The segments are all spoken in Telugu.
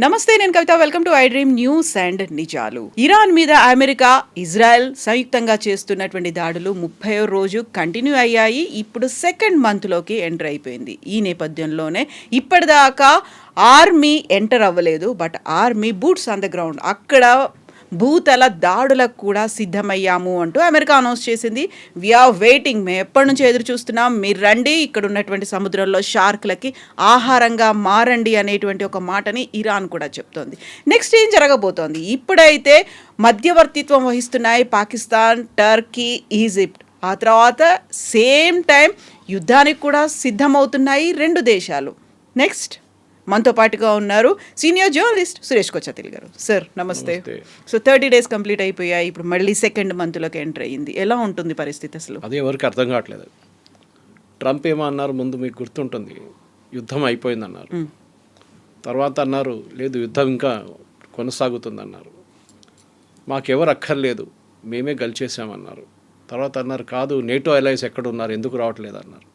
నమస్తే, నేను Kavitha. Welcome to I dream news and నిజాలు. ఇరాన్ మీద అమెరికా, ఇజ్రాయెల్ సంయుక్తంగా చేస్తున్నటువంటి దాడులు 30వ రోజు కంటిన్యూ అయ్యాయి. ఇప్పుడు సెకండ్ మంత్ లోకి ఎంటర్ అయిపోయింది. ఈ నేపథ్యంలోనే ఇప్పటిదాకా ఆర్మీ ఎంటర్ అవ్వలేదు, but army boots on the ground అక్కడ భూతల దాడులకు కూడా సిద్ధమయ్యాము అంటూ అమెరికా అనౌన్స్ చేసింది. వీఆర్ వెయిటింగ్, మేము ఎప్పటి నుంచి ఎదురు చూస్తున్నాం, మీరు రండి, ఇక్కడ ఉన్నటువంటి సముద్రంలో షార్క్లకి ఆహారంగా మారండి అనేటువంటి ఒక మాటని ఇరాన్ కూడా చెప్తోంది. నెక్స్ట్ ఏం జరగబోతోంది? ఇప్పుడైతే మధ్యవర్తిత్వం వహిస్తున్నాయి పాకిస్తాన్, టర్కీ, ఈజిప్ట్. ఆ తర్వాత సేమ్ టైం యుద్ధానికి కూడా సిద్ధమవుతున్నాయి రెండు దేశాలు. నెక్స్ట్ మనతో పాటుగా ఉన్నారు సీనియర్ జర్నలిస్ట్ సురేష్ కొచ్చతిల్ గారు. సార్ నమస్తే. సో 30 days కంప్లీట్ అయిపోయాయి, ఇప్పుడు మళ్ళీ సెకండ్ మంత్లోకి ఎంటర్ అయ్యింది. ఎలా ఉంటుంది పరిస్థితి అసలు? అదే ఎవరికి అర్థం కావట్లేదు. ట్రంప్ ఏమో అన్నారు, ముందు మీకు గుర్తుంటుంది, యుద్ధం అయిపోయింది అన్నారు. తర్వాత అన్నారు లేదు, యుద్ధం ఇంకా కొనసాగుతుంది అన్నారు. మాకెవరు అక్కర్లేదు, మేమే గెలిచేసామన్నారు. తర్వాత అన్నారు కాదు, నేటో అలైస్ ఎక్కడ ఉన్నారు, ఎందుకు రావట్లేదు అన్నారు.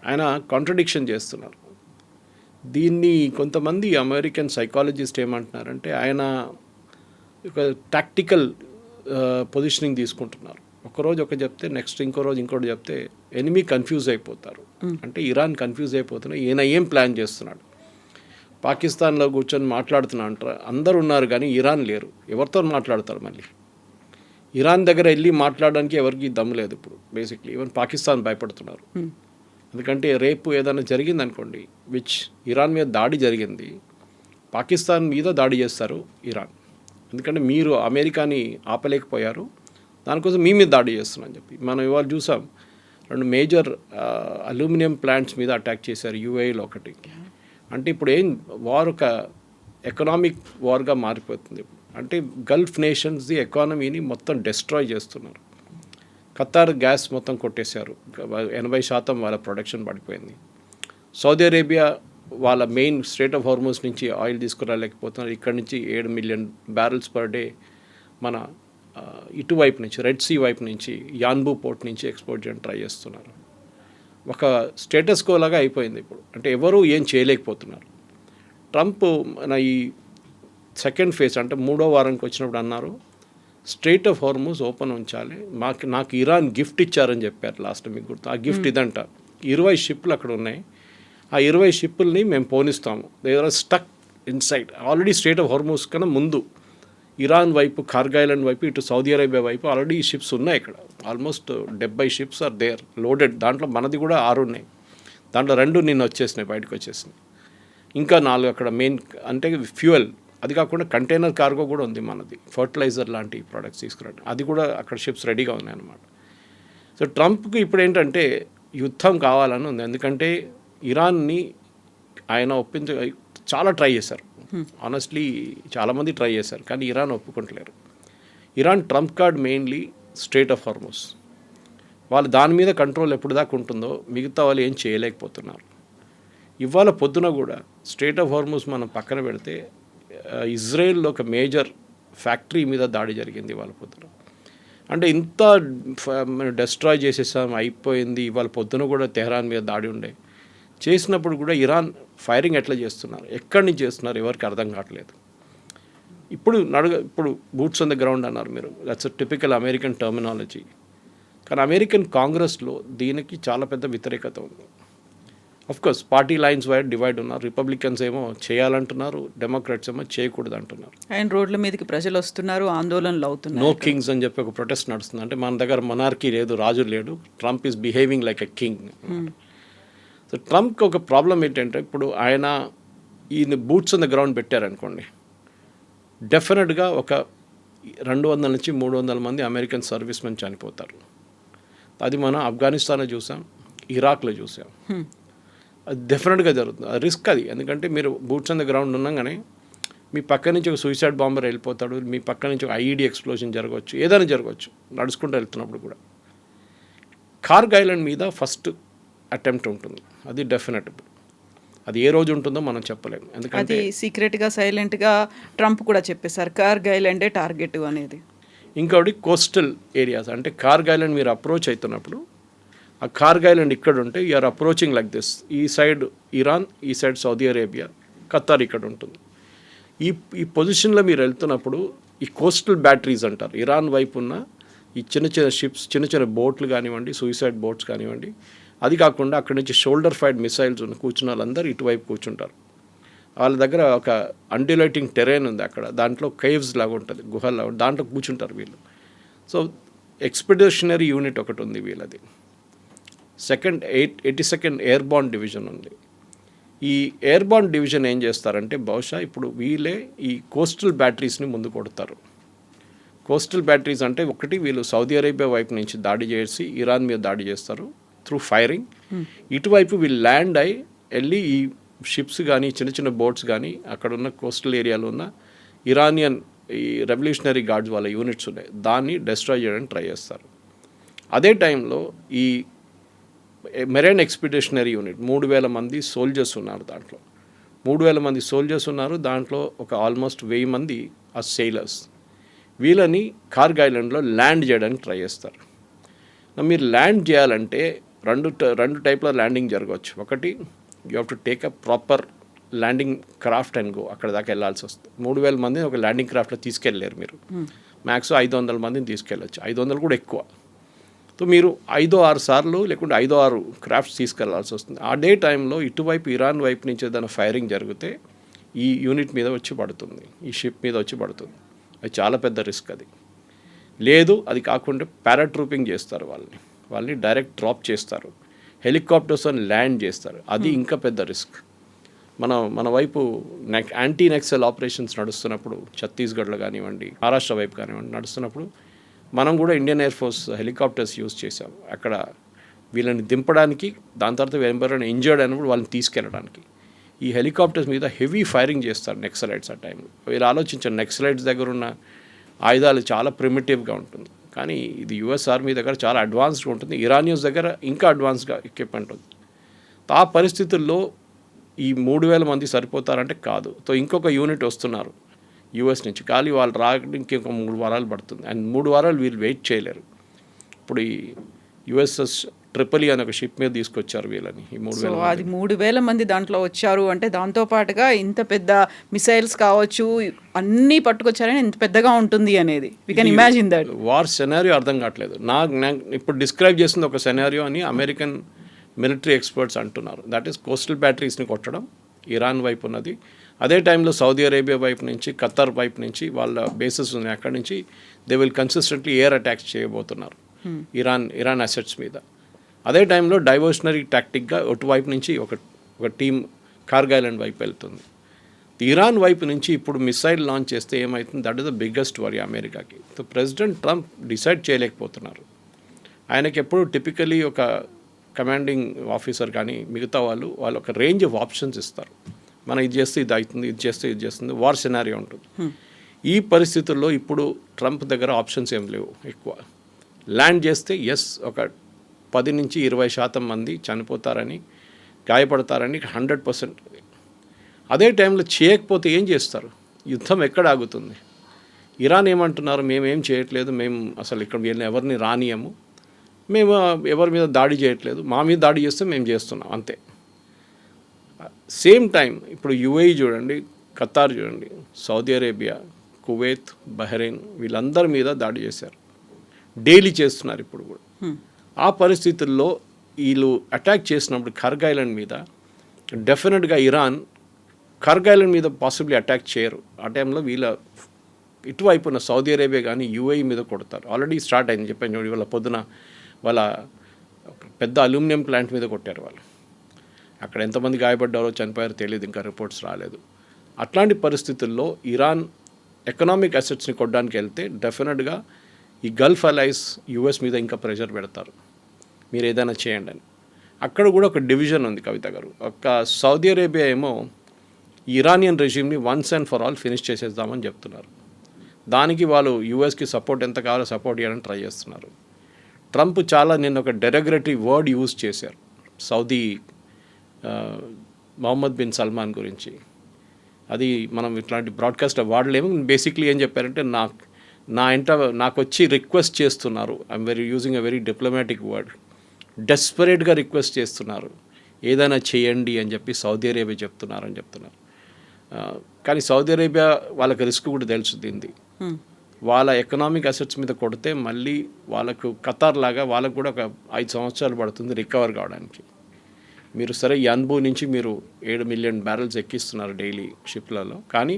ఆయన కాంట్రడిక్షన్ చేస్తున్నారు. దీన్ని కొంతమంది అమెరికన్ సైకాలజిస్ట్ ఏమంటున్నారంటే ఆయన ఒక టాక్టికల్ పొజిషనింగ్ తీసుకుంటున్నారు. ఒకరోజు ఒక చెప్తే నెక్స్ట్ ఇంకో రోజు ఇంకోటి చెప్తే ఎనిమీ కన్ఫ్యూజ్ అయిపోతారు. అంటే ఇరాన్ కన్ఫ్యూజ్ అయిపోతున్నా, ఈయన ఏం ప్లాన్ చేస్తున్నాడు. పాకిస్తాన్లో కూర్చొని మాట్లాడుతున్నా అంటారు, అందరు ఉన్నారు కానీ ఇరాన్ లేరు, ఎవరితో మాట్లాడతారు? మళ్ళీ ఇరాన్ దగ్గర వెళ్ళి మాట్లాడడానికి ఎవరికి దమ్ము లేదు ఇప్పుడు. బేసిక్లీ ఈవెన్ పాకిస్తాన్ భయపడుతున్నారు. ఎందుకంటే రేపు ఏదైనా జరిగింది అనుకోండి, విచ్ ఇరాన్ మీద దాడి జరిగింది, పాకిస్తాన్ మీద దాడి చేస్తారు ఇరాన్. ఎందుకంటే మీరు అమెరికాని ఆపలేకపోయారు, దానికోసం మీ మీద దాడి చేస్తున్నా అని చెప్పి. మనం ఇవాళ చూసాం, 2 మేజర్ అల్యూమినియం ప్లాంట్స్ మీద అటాక్ చేశారు, యూఏఈలో ఒకటి. అంటే ఇప్పుడు ఏం వార్ ఒక ఎకనామిక్ వార్గా మారిపోతుంది. అంటే గల్ఫ్ నేషన్స్ది ఎకానమీని మొత్తం డిస్ట్రాయ్ చేస్తున్నారు. ఖతార్ గ్యాస్ మొత్తం కొట్టేశారు, 80% వాళ్ళ ప్రొడక్షన్ పడిపోయింది. సౌదీ అరేబియా వాళ్ళ మెయిన్ స్ట్రేట్ ఆఫ్ హార్మోస్ నుంచి ఆయిల్ తీసుకురాలేకపోతున్నారు. ఇక్కడ నుంచి 7 million barrels per day మన ఇటువైపు నుంచి, రెడ్ సీ వైపు నుంచి, యాన్బూ పోర్ట్ నుంచి ఎక్స్పోర్ట్ చేయడానికి ట్రై చేస్తున్నారు. ఒక స్టేటస్ కో లాగా అయిపోయింది ఇప్పుడు. అంటే ఎవరు ఏం చేయలేకపోతున్నారు. ట్రంప్ మన ఈ సెకండ్ ఫేజ్ అంటే 3వ వారానికి వచ్చినప్పుడు అన్నారు, స్ట్రెయిట్ ఆఫ్ హార్మూజ్ ఓపెన్ ఉంచాలి, నాకు ఇరాన్ గిఫ్ట్ ఇచ్చారని చెప్పారు లాస్ట్. మీకు గుర్తు? ఆ గిఫ్ట్ ఇదంట, 20 షిప్లు అక్కడ ఉన్నాయి, ఆ 20 షిప్పుల్ని మేము పోనిస్తాము. They are stuck inside. Already Strait of Hormuz కన్నా ముందు ఇరాన్ వైపు, కార్గ్ ఐలాండ్ వైపు, ఇటు సౌదీ అరేబియా వైపు ఆల్రెడీ షిప్స్ ఉన్నాయి. ఇక్కడ almost 70 ships are there loaded. దాంట్లో మనది కూడా 6 ఉన్నాయి. దాంట్లో 2 నిన్న వచ్చేసినాయి, బయటకు వచ్చేసినాయి. ఇంకా 4 అక్కడ మెయిన్ అంటే ఫ్యూయల్, అది కాకుండా కంటైనర్ కార్గో కూడా ఉంది మనది, ఫర్టిలైజర్ లాంటి ప్రోడక్ట్స్ తీసుకురండి, అది కూడా అక్కడ షిప్స్ రెడీగా ఉన్నాయి అన్నమాట. సో ట్రంప్కి ఇప్పుడు ఏంటంటే యుద్ధం కావాలని ఉంది. ఎందుకంటే ఇరాన్ని ఆయన చాలా ట్రై చేశారు. ఆనెస్ట్లీ చాలామంది ట్రై చేశారు, కానీ ఇరాన్ ఒప్పుకుంటలేరు. Iran Trump card mainly Strait of Hormuz. వాళ్ళు దాని మీద కంట్రోల్ ఎప్పుడు దాకా ఉంటుందో మిగతా వాళ్ళు ఏం చేయలేకపోతున్నారు. ఇవాళ పొద్దున కూడా స్ట్రెయిట్ ఆఫ్ హార్మూజ్ మనం పక్కన పెడితే ఇజ్రాయెల్లో ఒక మేజర్ ఫ్యాక్టరీ మీద దాడి జరిగింది ఇవాళ పొద్దున. అంటే ఇంత డిస్ట్రాయ్ చేసేసాం, అయిపోయింది. ఇవాళ పొద్దున కూడా తెహరాన్ మీద దాడి ఉండే. చేసినప్పుడు కూడా ఇరాన్ ఫైరింగ్ ఎట్లా చేస్తున్నారు, ఎక్కడి నుంచి చేస్తున్నారు, ఎవరికి అర్థం కావట్లేదు. ఇప్పుడు బూట్స్ ఆన్ ద గ్రౌండ్ అన్నారు మీరు, దట్స్ టిపికల్ అమెరికన్ టర్మినాలజీ. కానీ అమెరికన్ కాంగ్రెస్లో దీనికి చాలా పెద్ద వ్యతిరేకత ఉంది. Course party lines wide divide ఉన్నారు. రిపబ్లికన్స్ ఏమో చేయాలంటున్నారు, డెమోక్రాట్స్ ఏమో చేయకూడదు అంటున్నారు. అండ్ రోడ్ల మీదకి ప్రజలు వస్తున్నారు, ఆందోళనలు అవుతున్నారు. నో కింగ్స్ అని చెప్పి ఒక ప్రొటెస్ట్ నడుస్తుంది. అంటే మన దగ్గర మొనార్కీ లేదు, రాజు లేడు, Trump is behaving like a king. So ట్రంప్కి ఒక ప్రాబ్లం ఏంటంటే ఇప్పుడు ఆయన ఈయన బూట్స్ ఆన్ ద గ్రౌండ్ పెట్టారనుకోండి, డెఫినెట్గా ఒక 200 నుంచి 300 మంది అమెరికన్ సర్వీస్ మెన్ చనిపోతారు. అది మనం ఆఫ్ఘనిస్తాన్లో చూసాం, ఇరాక్లో చూసాం. అది డెఫినెట్గా జరుగుతుంది. అది రిస్క్ అది. ఎందుకంటే మీరు బూట్స్ ఆన్ ద గ్రౌండ్ ఉన్నాగానే మీ పక్క నుంచి ఒక సూసైడ్ బాంబర్ వెళ్ళిపోతాడు, మీ పక్క నుంచి ఒక ఐఈడీ ఎక్స్ప్లోజన్ జరగవచ్చు, ఏదైనా జరగవచ్చు నడుచుకుంటూ వెళ్తున్నప్పుడు కూడా. కార్గ్ ఐలాండ్ మీద ఫస్ట్ అటెంప్ట్ ఉంటుంది, అది డెఫినెట్. అది ఏ రోజు ఉంటుందో మనం చెప్పలేము. ఎందుకంటే సీక్రెట్గా సైలెంట్గా ట్రంప్ కూడా చెప్పేశారు, కార్గ్ ఐలాండే టార్గెట్ అనేది. ఇంకోటి కోస్టల్ ఏరియాస్, అంటే కార్గ్ ఐలాండ్ మీరు అప్రోచ్ అవుతున్నప్పుడు ఆ కార్గ్ ఐలాండ్ ఇక్కడ ఉంటే యూఆర్ అప్రోచింగ్ లైక్ దిస్. ఈ సైడ్ ఇరాన్, ఈ సైడ్ సౌదీ అరేబియా, ఖతార్ ఇక్కడ ఉంటుంది. ఈ ఈ పొజిషన్లో మీరు వెళ్తున్నప్పుడు ఈ కోస్టల్ బ్యాటరీస్ అంటారు, ఇరాన్ వైపు ఉన్న ఈ చిన్న చిన్న షిప్స్, చిన్న చిన్న బోట్లు కానివ్వండి, సూసైడ్ బోట్స్ కానివ్వండి, అది కాకుండా అక్కడి నుంచి షోల్డర్ ఫైర్డ్ మిసైల్స్ ఉన్న కూర్చున్న వాళ్ళందరూ ఇటువైపు కూర్చుంటారు. వాళ్ళ దగ్గర ఒక అన్డిలైటింగ్ టెరైన్ ఉంది అక్కడ, దాంట్లో కేవ్స్ లాగా ఉంటుంది, గుహల్లా, దాంట్లో కూర్చుంటారు వీళ్ళు. సో ఎక్స్పెడిషనరీ యూనిట్ ఒకటి ఉంది వీళ్ళది. 82nd ఎయిర్బార్న్ డివిజన్ ఉంది. ఈ ఎయిర్బార్న్ డివిజన్ ఏం చేస్తారంటే బహుశా ఇప్పుడు వీళ్ళే ఈ కోస్టల్ బ్యాటరీస్ని ముందు కొడతారు. కోస్టల్ బ్యాటరీస్ అంటే ఒకటి, వీళ్ళు సౌదీ అరేబియా వైపు నుంచి దాడి చేసి ఇరాన్ మీద దాడి చేస్తారు త్రూ ఫైరింగ్. ఇటువైపు వీళ్ళు ల్యాండ్ అయి వెళ్ళి ఈ షిప్స్ కానీ చిన్న చిన్న బోట్స్ కానీ అక్కడ ఉన్న కోస్టల్ ఏరియాలో ఉన్న ఇరానియన్ ఈ రెవల్యూషనరీ గార్డ్స్ వాళ్ళ యూనిట్స్ ఉన్నాయి, దాన్ని డెస్ట్రాయ్ చేయడానికి ట్రై చేస్తారు. అదే టైంలో ఈ మెరైన్ ఎక్స్పెడిషనరీ యూనిట్ 3,000 మంది సోల్జర్స్ ఉన్నారు దాంట్లో. 3,000 మంది సోల్జర్స్ ఉన్నారు దాంట్లో. ఒక ఆల్మోస్ట్ 1,000 మంది ఆ సెయిలర్స్. వీళ్ళని కార్గ్ ఐలాండ్లో ల్యాండ్ చేయడానికి ట్రై చేస్తారు. మీరు ల్యాండ్ చేయాలంటే రెండు టైప్ల ల్యాండింగ్ జరగవచ్చు. ఒకటి, you have to take a proper landing craft and go, అక్కడ దాకా వెళ్ళాల్సి వస్తుంది. 3,000 మందిని ఒక ల్యాండింగ్ క్రాఫ్ట్లో తీసుకెళ్ళలేరు మీరు. మ్యాక్స్ 500 మందిని తీసుకెళ్ళచ్చు, 500 కూడా ఎక్కువ. సో మీరు 5-6 సార్లు లేకుంటే 5-6 క్రాఫ్ట్స్ తీసుకెళ్లాల్సి వస్తుంది. అదే టైంలో ఇటువైపు ఇరాన్ వైపు నుంచి ఏదైనా ఫైరింగ్ జరిగితే ఈ యూనిట్ మీద వచ్చి పడుతుంది, ఈ షిప్ మీద వచ్చి పడుతుంది. అది చాలా పెద్ద రిస్క్. అది లేదు, అది కాకుండా పారాట్రూపింగ్ చేస్తారు, వాళ్ళని డైరెక్ట్ డ్రాప్ చేస్తారు, హెలికాప్టర్స్ అని ల్యాండ్ చేస్తారు. అది ఇంకా పెద్ద రిస్క్. మన వైపు యాంటీ నెక్సల్ ఆపరేషన్స్ నడుస్తున్నప్పుడు, ఛత్తీస్గఢ్లో కానివ్వండి, మహారాష్ట్ర వైపు కానివ్వండి నడుస్తున్నప్పుడు, మనం కూడా Indian air force helicopters use చేసాం అక్కడ వీళ్ళని దింపడానికి. దాని తర్వాత ఎవరైనా ఇంజర్డ్ అయినప్పుడు వాళ్ళని తీసుకెళ్ళడానికి ఈ హెలికాప్టర్స్ మీద హెవీ ఫైరింగ్ చేస్తారు నెక్సలైట్స్. ఆ టైంలో వీళ్ళు ఆలోచించారు, నెక్సలైట్స్ దగ్గర ఉన్న ఆయుధాలు చాలా ప్రిమిటివ్గా ఉంటుంది, కానీ ఇది యుఎస్ ఆర్మీ దగ్గర చాలా అడ్వాన్స్గా ఉంటుంది, ఇరానియన్స్ దగ్గర ఇంకా అడ్వాన్స్గా ఎక్విప్మెంట్ ఉంది. ఆ పరిస్థితుల్లో ఈ 3,000 మంది సరిపోతారంటే కాదు. సో ఇంకొక యూనిట్ వస్తున్నారు యూఎస్ నుంచి, కానీ వాళ్ళు రావడానికి ఇంకొక 3 వారాలు పడుతుంది. అండ్ 3 వారాలు వీళ్ళు వెయిట్ చేయలేరు. ఇప్పుడు ఈ యుఎస్ఎస్ ట్రిపుల్ అనే ఒక షిప్ మీద తీసుకొచ్చారు వీళ్ళని. ఈ 3,000 అది 3,000 మంది దాంట్లో వచ్చారు అంటే దాంతోపాటుగా ఇంత పెద్ద మిసైల్స్ కావచ్చు అన్నీ పట్టుకొచ్చారని ఇంత పెద్దగా ఉంటుంది అనేది we can imagine that. War scenario అర్థం కావట్లేదు. నాకు ఇప్పుడు డిస్క్రైబ్ చేసింది ఒక సెనారియో అని అమెరికన్ మిలిటరీ ఎక్స్పర్ట్స్ అంటున్నారు. దట్ ఈస్ కోస్టల్ బ్యాటరీస్ని కొట్టడం ఇరాన్ వైపు ఉన్నది. అదే టైంలో సౌదీ అరేబియా వైపు నుంచి, ఖత్తర్ వైపు నుంచి వాళ్ళ బేసెస్ ఉన్నాయి, అక్కడి నుంచి they will consistently air attacks చేయబోతున్నారు ఇరాన్ అసెట్స్ మీద. అదే టైంలో డైవర్షనరీ టాక్టిక్గా అటువైపు నుంచి ఒక టీం కార్గ్ ఐలాండ్ వైపు వెళ్తుంది. ఇరాన్ వైపు నుంచి ఇప్పుడు మిసైల్ లాంచ్ చేస్తే ఏమవుతుంది, that is the biggest worry అమెరికాకి. సో ప్రెసిడెంట్ ట్రంప్ డిసైడ్ చేయలేకపోతున్నారు. ఆయనకి ఎప్పుడు టిపికలీ ఒక కమాండింగ్ ఆఫీసర్ కానీ మిగతా వాళ్ళు ఒక రేంజ్ ఆఫ్ ఆప్షన్స్ ఇస్తారు. మనం ఇది చేస్తే ఇది అవుతుంది, ఇది చేస్తే ఇది చేస్తుంది, వార్ సినారియో ఉంటుంది. ఈ పరిస్థితుల్లో ఇప్పుడు ట్రంప్ దగ్గర ఆప్షన్స్ ఏం లేవు ఎక్కువ. ల్యాండ్ చేస్తే ఒక 10-20% మంది చనిపోతారని, గాయపడతారని 100%. అదే టైంలో చేయకపోతే ఏం చేస్తారు? యుద్ధం ఎక్కడ ఆగుతుంది? ఇరాన్ ఏమంటున్నారు, మేమేం చేయట్లేదు, మేము అసలు ఇక్కడ వీళ్ళని ఎవరిని రానియము, మేము ఎవరి మీద దాడి చేయట్లేదు, మా మీద దాడి చేస్తే మేము చేస్తున్నాం అంతే. సేమ్ టైం ఇప్పుడు యుఏఈ చూడండి, ఖతార్ చూడండి, సౌదీ అరేబియా, కువైత్, బహ్రెయిన్ వీళ్ళందరి మీద దాడి చేశారు, డైలీ చేస్తున్నారు ఇప్పుడు కూడా. ఆ పరిస్థితుల్లో వీళ్ళు అటాక్ చేసినప్పుడు కార్గ్ ఐలాండ్ మీద డెఫినెట్గా ఇరాన్ కార్గ్ ఐలాండ్ మీద పాసిబ్లీ అటాక్ చేయరు. ఆ టైంలో వీళ్ళ ఇటువైపు ఉన్న సౌదీ అరేబియా కానీ యుఏఈ మీద కొడతారు. ఆల్రెడీ స్టార్ట్ అయింది చెప్పాను చూడండి, వాళ్ళ పొద్దున వాళ్ళ పెద్ద అల్యూమినియం ప్లాంట్ మీద కొట్టారు వాళ్ళు. అక్కడ ఎంతమంది గాయపడ్డారో చనిపోయారో తెలియదు, ఇంకా రిపోర్ట్స్ రాలేదు. అట్లాంటి పరిస్థితుల్లో ఇరాన్ ఎకనామిక్ అసెట్స్ని కొట్టడానికి వెళ్తే డెఫినెట్గా ఈ గల్ఫ్ అలైస్ యుఎస్ మీద ఇంకా ప్రెషర్ పెడతారు, మీరు ఏదైనా చేయండి అని. అక్కడ కూడా ఒక డివిజన్ ఉంది కవిత గారు. ఒక సౌదీ అరేబియా ఏమో ఇరానియన్ రెజ్యూమ్ని once and for all finish చేసేద్దామని చెప్తున్నారు. దానికి వాళ్ళు యుఎస్కి సపోర్ట్ ఎంత కావాలో సపోర్ట్ చేయాలని ట్రై చేస్తున్నారు. ట్రంప్ చాలా నిన్న ఒక డెరగరేటరీ వర్డ్ యూజ్ చేశారు సౌదీ మొహమ్మద్ బిన్ సల్మాన్ గురించి. అది మనం ఇట్లాంటి బ్రాడ్కాస్ట్ వాడలేము. బేసిక్లీ ఏం చెప్పారంటే నాకు వచ్చి రిక్వెస్ట్ చేస్తున్నారు, I'm using a very diplomatic word, డెస్పరేట్గా రిక్వెస్ట్ చేస్తున్నారు, ఏదైనా చేయండి అని చెప్పి సౌదీ అరేబియా చెప్తున్నారు. కానీ సౌదీ అరేబియా వాళ్ళకి రిస్క్ కూడా తెలుసు దీనిది. వాళ్ళ ఎకనామిక్ అసెట్స్ మీద కొడితే మళ్ళీ వాళ్ళకు ఖతార్ లాగా వాళ్ళకు కూడా ఒక 5 సంవత్సరాలు పడుతుంది రికవర్ కావడానికి. మీరు సరే యన్బూ నుంచి మీరు 7 మిలియన్ బ్యారెల్స్ ఎక్కిస్తున్నారు డైలీ షిప్లలో, కానీ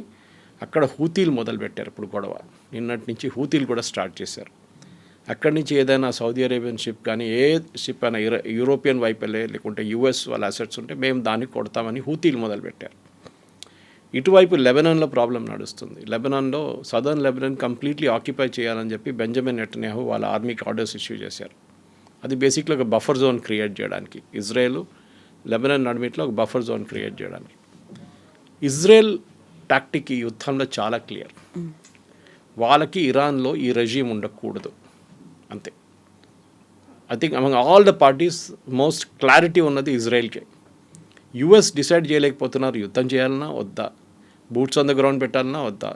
అక్కడ హూతీలు మొదలుపెట్టారు ఇప్పుడు గొడవ. నిన్నటి నుంచి హూతీలు కూడా స్టార్ట్ చేశారు. అక్కడి నుంచి ఏదైనా సౌదీ అరేబియన్ షిప్ కానీ ఏ షిప్ అయినా యూరోపియన్ వైపు వెళ్ళే లేకుంటే యుఎస్ వాళ్ళ అసెట్స్ ఉంటే మేము దాన్ని కొడతామని హూతీలు మొదలుపెట్టారు. ఇటువైపు లెబనాన్లో ప్రాబ్లం నడుస్తుంది. లెబనాన్లో సదర్న్ లెబనాన్ కంప్లీట్లీ ఆక్యుపై చేయాలని చెప్పి బెంజమిన్ నెటన్యాహు వాళ్ళ ఆర్మీకి ఆర్డర్స్ ఇష్యూ చేశారు. అది బేసిక్లీ ఒక బఫర్ జోన్ క్రియేట్ చేయడానికి, ఇజ్రాయెల్ లెబనాన్ నడిమిట్లో ఒక బఫర్ జోన్ క్రియేట్ చేయడానికి. ఇజ్రాయెల్ టాక్టిక్ ఈ యుద్ధంలో చాలా క్లియర్. వాళ్ళకి ఇరాన్లో ఈ రెజీమ్ ఉండకూడదు అంతే. I think among all the parties most clarity ఉన్నది ఇజ్రాయెల్కే. యుఎస్ డిసైడ్ చేయలేకపోతున్నారు యుద్ధం చేయాలన్నా వద్దా, బూట్స్ ఆన్ ద గ్రౌండ్ పెట్టాలన్నా వద్దా,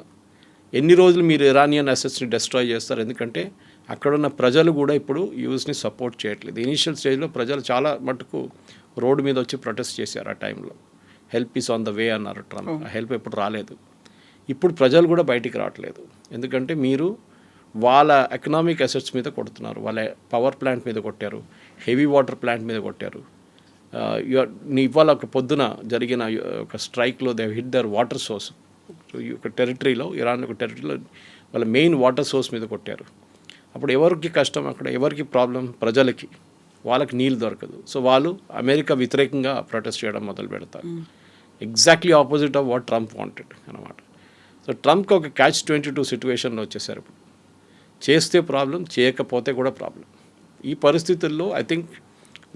ఎన్ని రోజులు మీరు ఇరానియన్ అసెట్స్ని డెస్ట్రాయ్ చేస్తారు. ఎందుకంటే అక్కడున్న ప్రజలు కూడా ఇప్పుడు యూఎస్ని సపోర్ట్ చేయట్లేదు. ఇనీషియల్ స్టేజ్లో ప్రజలు చాలా మటుకు రోడ్డు మీద వచ్చి ప్రొటెస్ట్ చేశారు. ఆ టైంలో help is on the way అన్నారు ట్రంప్. ఆ హెల్ప్ ఎప్పుడు రాలేదు. ఇప్పుడు ప్రజలు కూడా బయటికి రావట్లేదు. ఎందుకంటే మీరు వాళ్ళ ఎకనామిక్ అసెట్స్ మీద కొడుతున్నారు. వాళ్ళ పవర్ ప్లాంట్ మీద కొట్టారు, హెవీ వాటర్ ప్లాంట్ మీద కొట్టారు. ఇవాళ ఒక పొద్దున జరిగిన ఒక స్ట్రైక్లో they hit their water source. ఒక టెరిటరీలో, ఇరాన్ ఒక టెరిటరీలో వాళ్ళ మెయిన్ వాటర్ సోర్స్ మీద కొట్టారు. అప్పుడు ఎవరికి కష్టం, అక్కడ ఎవరికి ప్రాబ్లం, ప్రజలకి. వాళ్ళకి నీళ్ళు దొరకదు. సో వాళ్ళు అమెరికా వ్యతిరేకంగా ప్రొటెస్ట్ చేయడం మొదలు పెడతారు. Exactly opposite of what Trump wanted అనమాట. సో ట్రంప్కి ఒక catch-22 సిచ్యువేషన్లో వచ్చేసారు. ఇప్పుడు చేస్తే ప్రాబ్లం, చేయకపోతే కూడా ప్రాబ్లం. ఈ పరిస్థితుల్లో ఐ థింక్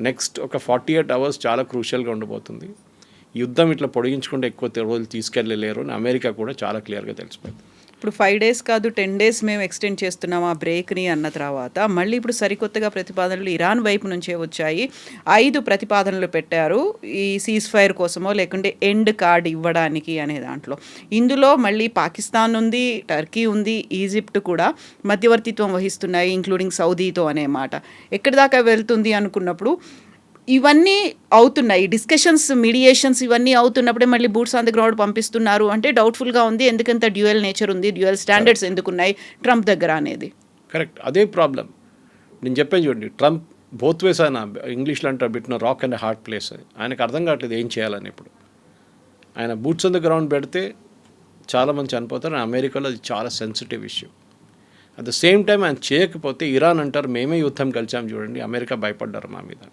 నెక్స్ట్ ఒక 48 అవర్స్ చాలా క్రూషియల్గా ఉండబోతుంది. యుద్ధం ఇట్లా పొడిగించుకుంటే ఎక్కువ రోజులు తీసుకెళ్ళలేరు అని అమెరికా కూడా చాలా క్లియర్గా తెలిసిపోయింది. ఇప్పుడు 5 days కాదు 10 days మేము ఎక్స్టెండ్ చేస్తున్నాం ఆ బ్రేక్ని అన్న తర్వాత మళ్ళీ ఇప్పుడు సరికొత్తగా ప్రతిపాదనలు ఇరాన్ వైపు నుంచే వచ్చాయి. 5 ప్రతిపాదనలు పెట్టారు ఈ సీజ్ ఫైర్ కోసమో లేకుంటే ఎండ్ కార్డ్ ఇవ్వడానికి అనే దాంట్లో. ఇందులో మళ్ళీ పాకిస్తాన్ ఉంది, టర్కీ ఉంది, ఈజిప్ట్ కూడా మధ్యవర్తిత్వం వహిస్తున్నాయి, ఇంక్లూడింగ్ సౌదీతో అనే మాట. ఎక్కడి దాకా వెళ్తుంది అనుకున్నప్పుడు ఇవన్నీ అవుతున్నాయి, డిస్కషన్స్, మీడియేషన్స్ ఇవన్నీ అవుతున్నప్పుడే మళ్ళీ బూట్స్ ఆన్ ది గ్రౌండ్ పంపిస్తున్నారు అంటే డౌట్ఫుల్గా ఉంది. ఎందుకంత డ్యూయల్ నేచర్ ఉంది, డ్యూయల్ స్టాండర్డ్స్ ఎందుకున్నాయి ట్రంప్ దగ్గర అనేది. కరెక్ట్, అదే ప్రాబ్లం. నేను చెప్పాను చూడండి, ట్రంప్ బోత్ వేస్ ఆయన ఇంగ్లీష్లో అంటారు బిట్న రాక్ అండ్ హార్డ్ ప్లేస్ అని. ఆయనకు అర్థం కావట్లేదు ఏం చేయాలని. ఇప్పుడు ఆయన బూట్స్ ఆన్ ది గ్రౌండ్ పెడితే చాలామంది చనిపోతారు. అమెరికాలో అది చాలా sensitive issue. At the same time ఆయన చేయకపోతే ఇరాన్ అంటారు మేమే యుద్ధం కలిసాం చూడండి, అమెరికా భయపడ్డారు మా మీద.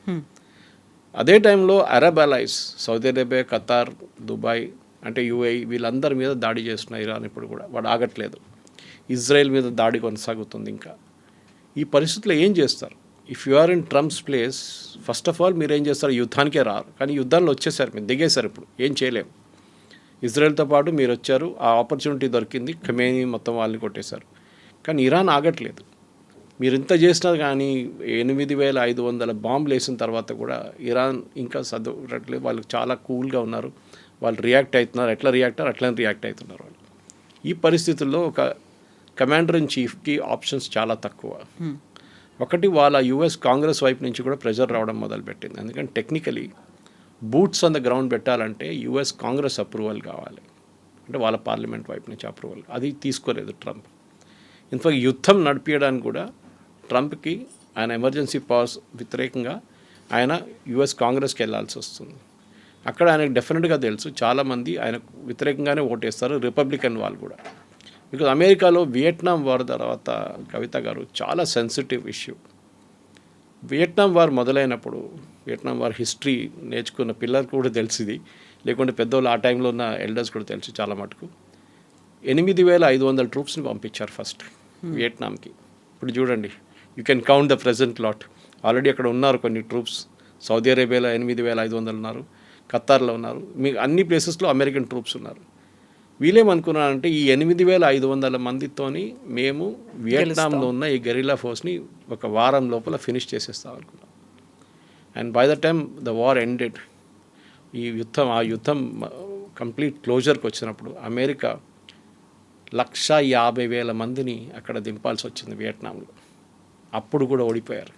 అదే టైంలో Arab allies, Saudi Arabia, Qatar, Dubai అంటే యూఏఈ, వీళ్ళందరి మీద దాడి చేస్తున్న ఇరాన్ ఇప్పుడు కూడా వాడు ఆగట్లేదు. ఇజ్రాయెల్ మీద దాడి కొనసాగుతుంది. ఇంకా ఈ పరిస్థితుల్లో ఏం చేస్తారు? If you are in Trump's place, first of all మీరు ఏం చేస్తారు? యుద్ధానికే రారు. కానీ యుద్ధాల్లో వచ్చేసారు, మీరు దిగేశారు. ఇప్పుడు ఏం చేయలేము. ఇజ్రాయెల్తో పాటు మీరు వచ్చారు, ఆ ఆపర్చునిటీ దొరికింది, ఖమేనీ మొత్తం వాళ్ళని కొట్టేశారు. కానీ ఇరాన్ ఆగట్లేదు. మీరు ఇంత చేసినా కానీ 8,500 బాంబులు వేసిన తర్వాత కూడా ఇరాన్ ఇంకా చదవట్లేదు. వాళ్ళు చాలా కూల్గా ఉన్నారు. వాళ్ళు రియాక్ట్ అవుతున్నారు. ఎట్లా రియాక్ట్ అయ్యారు అట్లనే రియాక్ట్ అవుతున్నారు వాళ్ళు. ఈ పరిస్థితుల్లో ఒక కమాండర్ ఇన్ చీఫ్కి ఆప్షన్స్ చాలా తక్కువ. ఒకటి, వాళ్ళ యుఎస్ కాంగ్రెస్ వైపు నుంచి కూడా ప్రెషర్ రావడం మొదలుపెట్టింది. ఎందుకంటే technically boots on the ground పెట్టాలంటే యుఎస్ కాంగ్రెస్ అప్రూవల్ కావాలి, అంటే వాళ్ళ పార్లమెంట్ వైపు నుంచి అప్రూవల్. అది తీసుకోలేదు ట్రంప్. ఇన్ఫాక్ట్ యుద్ధం నడిపించడానికి కూడా ట్రంప్కి ఆయన ఎమర్జెన్సీ పవర్స్ వ్యతిరేకంగా ఆయన యుఎస్ కాంగ్రెస్కి వెళ్ళాల్సి వస్తుంది. అక్కడ ఆయనకు డెఫినెట్గా తెలుసు చాలామంది ఆయనకు వ్యతిరేకంగానే ఓటేస్తారు, రిపబ్లికన్ వాళ్ళు కూడా. బికాజ్ అమెరికాలో వియట్నాం వార్ తర్వాత కవిత గారు చాలా సెన్సిటివ్ ఇష్యూ. వియట్నాం వార్ మొదలైనప్పుడు, వియట్నాం వార్ హిస్టరీ నేర్చుకున్న పిల్లలకు కూడా తెలిసింది, లేకుంటే పెద్దవాళ్ళు ఆ టైంలో ఉన్న ఎల్డర్స్ కూడా తెలుసు చాలా మటుకు. 8,500 ట్రూప్స్ని పంపించారు ఫస్ట్ వియట్నాంకి. ఇప్పుడు చూడండి, you can count the present lot. Already అక్కడ ఉన్నారు కొన్ని ట్రూప్స్. సౌదీ అరేబియాలో 8,500 ఉన్నారు, ఖతార్లో ఉన్నారు, మీకు అన్ని ప్లేసెస్లో అమెరికన్ ట్రూప్స్ ఉన్నారు. వీళ్ళేమనుకున్నారంటే ఈ 8,500 మందితోని మేము వియట్నాంలో ఉన్న ఈ గెరిల్లా ఫోర్స్ని ఒక వారం లోపల ఫినిష్ చేసేస్తాం అనుకున్నాం. And by the time the war ended, ఆ యుద్ధం కంప్లీట్ క్లోజర్కి వచ్చినప్పుడు అమెరికా 150,000 మందిని అక్కడ దింపాల్సి వచ్చింది వియట్నాంలో. అప్పుడు కూడా ఓడిపోయారు.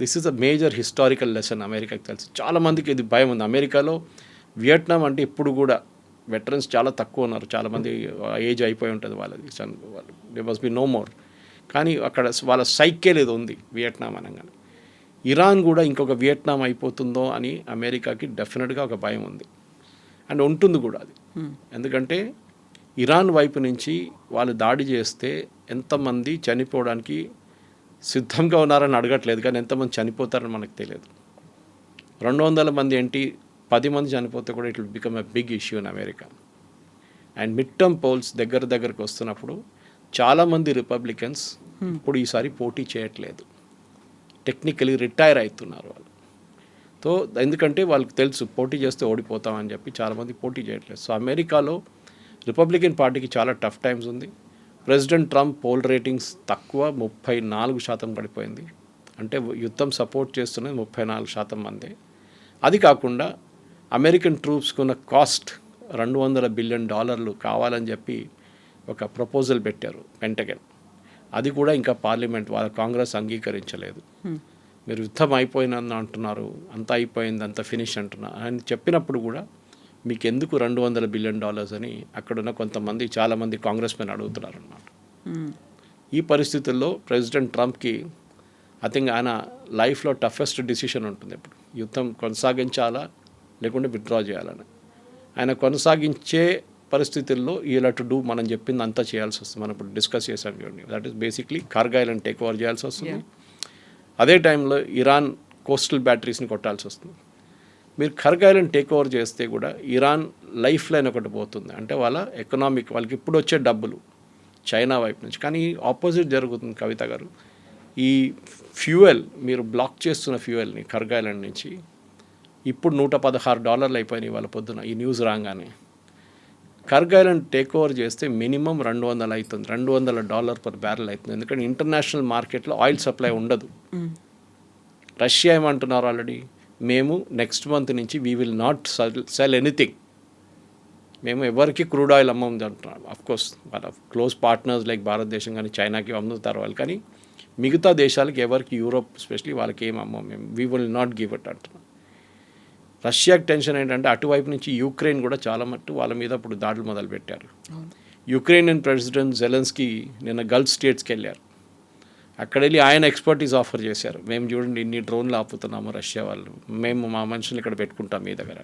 This is a major historical lesson అమెరికాకి తెలుసు. చాలామందికి ఇది భయం ఉంది. అమెరికాలో వియట్నాం అంటే ఇప్పుడు కూడా వెటరన్స్ చాలా తక్కువ ఉన్నారు, చాలామంది ఏజ్ అయిపోయి ఉంటుంది వాళ్ళది, they must be no more. కానీ అక్కడ వాళ్ళ సైకిల్ ఏదో ఉంది వియట్నాం అనగానే. ఇరాన్ కూడా ఇంకొక వియట్నాం అయిపోతుందో అని అమెరికాకి డెఫినెట్గా ఒక భయం ఉంది, అండ్ ఉంటుంది కూడా అది. ఎందుకంటే ఇరాన్ వైపు నుంచి వాళ్ళు దాడి చేస్తే ఎంతమంది చనిపోవడానికి సిద్ధంగా ఉన్నారని అడగట్లేదు, కానీ ఎంతమంది చనిపోతారని మనకు తెలియదు. 200 మంది ఏంటి, 10 మంది చనిపోతే కూడా it will become a big issue in America. And mid term polls దగ్గరకు వస్తున్నప్పుడు చాలామంది రిపబ్లికన్స్ ఇప్పుడు ఈసారి పోటీ చేయట్లేదు, టెక్నికలీ రిటైర్ అవుతున్నారు వాళ్ళు. సో ఎందుకంటే వాళ్ళకి తెలుసు పోటీ చేస్తే ఓడిపోతామని చెప్పి చాలామంది పోటీ చేయట్లేదు. సో అమెరికాలో రిపబ్లికన్ పార్టీకి చాలా టఫ్ టైమ్స్ ఉంది. ప్రెసిడెంట్ ట్రంప్ పోల్ రేటింగ్స్ తక్కువ, 34% పడిపోయింది. అంటే యుద్ధం సపోర్ట్ చేస్తున్నది 34% మందే. అది కాకుండా అమెరికన్ ట్రూప్స్కి ఉన్న కాస్ట్ $200 బిలియన్ కావాలని చెప్పి ఒక ప్రపోజల్ పెట్టారు పెంటగన్. అది కూడా ఇంకా పార్లమెంట్ వాళ్ళ కాంగ్రెస్ అంగీకరించలేదు. మీరు యుద్ధం అయిపోయిందని అంటున్నారు, అంతా అయిపోయింది, అంత ఫినిష్ అంటున్నారు అని చెప్పినప్పుడు కూడా మీకు ఎందుకు $200 బిలియన్ అని అక్కడున్న కొంతమంది చాలామంది కాంగ్రెస్ మెన్ అడుగుతున్నారు అన్నమాట. ఈ పరిస్థితుల్లో ప్రెసిడెంట్ ట్రంప్కి ఐ థింక్ ఆయన లైఫ్లో టఫెస్ట్ డిసిషన్ ఉంటుంది ఇప్పుడు, యుద్ధం కొనసాగించాలా లేకుంటే విత్డ్రా చేయాలని. ఆయన కొనసాగించే పరిస్థితుల్లో ఇలా టు డూ మనం చెప్పింది అంతా చేయాల్సి వస్తుంది. మనం ఇప్పుడు డిస్కస్ చేసాం చూడండి, దట్ ఈస్ బేసిక్లీ కార్గిల్ని టేక్ ఓవర్ చేయాల్సి వస్తుంది. అదే టైంలో ఇరాన్ కోస్టల్ బ్యాటరీస్ని కొట్టాల్సి వస్తుంది. మీరు కార్గిల్ని టేక్ ఓవర్ చేస్తే కూడా ఇరాన్ లైఫ్ లైన్ ఒకటి పోతుంది, అంటే వాళ్ళ ఎకనామిక్, వాళ్ళకి ఇప్పుడు వచ్చే డబ్బులు చైనా వైపు నుంచి. కానీ ఆపోజిట్ జరుగుతుంది కవిత గారు. ఈ ఫ్యూయల్ మీరు బ్లాక్ చేస్తున్న ఫ్యూయల్ని కార్గిల్ నుంచి ఇప్పుడు $116 అయిపోయినాయి వాళ్ళ పొద్దున ఈ న్యూస్ రాగానే. కార్గిల్ని టేక్ ఓవర్ చేస్తే మినిమం 200 అవుతుంది, $200 పర్ బ్యారెల్ అవుతుంది. ఎందుకంటే ఇంటర్నేషనల్ మార్కెట్లో ఆయిల్ సప్లై ఉండదు. రష్యా ఏమంటున్నారు ఆల్రెడీ, మేము నెక్స్ట్ మంత్ నుంచి we will not cell anything, మేము ఎవరికి క్రూడ్ ఆయిల్ అమ్మం అంటున్నాం. అఫ్కోర్స్ వాళ్ళ క్లోజ్ పార్ట్నర్స్ లైక్ భారతదేశం కానీ చైనాకి అమ్ముతారు వాళ్ళు, కానీ మిగతా దేశాలకి ఎవరికి, యూరోప్ స్పెషలీ వాళ్ళకి ఏం అమ్మం మేము, we will not give it అంటున్నాం. రష్యాకి టెన్షన్ ఏంటంటే అటువైపు నుంచి యుక్రెయిన్ కూడా చాలా మట్టు వాళ్ళ మీద ఇప్పుడు దాడులు మొదలుపెట్టారు. యుక్రెయిన్ ప్రెసిడెంట్ జెలెన్స్కీ నిన్న గల్ఫ్ స్టేట్స్కి వెళ్ళారు. అక్కడ వెళ్ళి ఆయన ఎక్స్పర్టీస్ ఆఫర్ చేశారు, మేము చూడండి ఇన్ని డ్రోన్లు ఆపుతున్నాము రష్యా వాళ్ళు, మేము మా మనుషులు ఇక్కడ పెట్టుకుంటాం మీ దగ్గర.